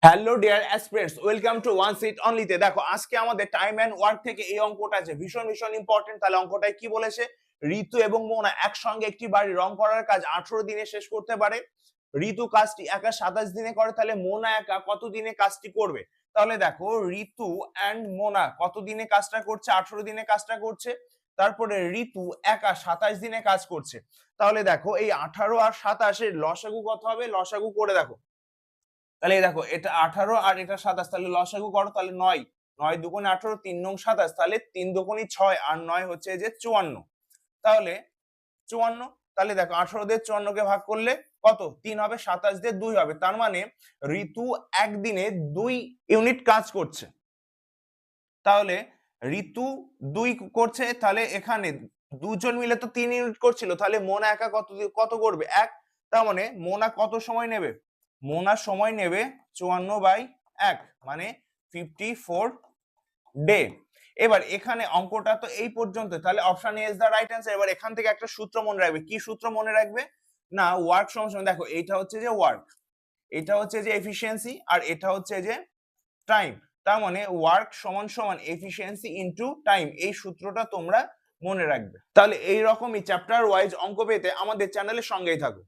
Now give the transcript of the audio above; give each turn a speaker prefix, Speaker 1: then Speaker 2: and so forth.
Speaker 1: Hello dear aspirants, welcome to one seat অনলিতে। দেখো আজকে আমাদের টাইম অ্যান্ড ওয়ার্ক থেকে এই অঙ্কটা আছে ভীষণ ভীষণ ইম্পর্টেন্ট। তাহলে অঙ্কটায় কি বলেছে? ঋতু এবং মোনা একসঙ্গে একটি বাড়ি রং করার কাজ 18 দিনে শেষ করতে পারে। ঋতু কাজটি একা 27 দিনে করে, তাহলে মোনা একা কত দিনে কাজটি করবে? তাহলে দেখো ঋতু অ্যান্ড মোনা কত দিনে কাজটা করছে? 18 দিনে কাজটা করছে। তারপরে ঋতু একা 27 দিনে কাজ করছে। তাহলে দেখো এই 18 আর 27 এর লসাগু কত হবে? লসাগু করে দেখো। তাহলে দেখো এটা 18 আর এটা 27, তাহলে লসাগু করো, তাহলে 9 9 দুগুণে 18, 3 নং 27, তাহলে 3 দুগুণে 6 আর 9 হচ্ছে যে 54। তাহলে 54, তাহলে দেখো 18 দিয়ে 54 কে ভাগ করলে কত? 3 হবে, 27 দিয়ে 2 হবে। তার মানে ঋতু একদিনে 2 ইউনিট কাজ করছে। তাহলে ঋতু 2 করছে, তাহলে এখানে দুজন মিলে তো 3 ইউনিট করছিল, তাহলে মোনা একা কত কত করবে? 1। তার মানে মোনা কত সময় নেবে? মোনা সময় নেবে 54/1, মানে 54 ডে। এবার এখানে অঙ্কটা তো এই পর্যন্ত, তাহলে option A is the right answer. এবার এখান থেকে একটা সূত্র মনে রাখবে। কি সূত্র মনে রাখবে? না, ওয়ার্ক সমান, দেখো এইটা হচ্ছে যে ওয়ার্ক, এটা হচ্ছে যে এফিসিয়েন্সি, আর এটা হচ্ছে যে টাইম। তার মানে ওয়ার্ক সমান সমান এফিসিয়েন্সি ইনটু টাইম। এই সূত্রটা তোমরা মনে রাখবে। তাহলে এই রকমই চ্যাপ্টার ওয়াইজ অঙ্ক পেতে আমাদের চ্যানেলের সঙ্গেই থাকো।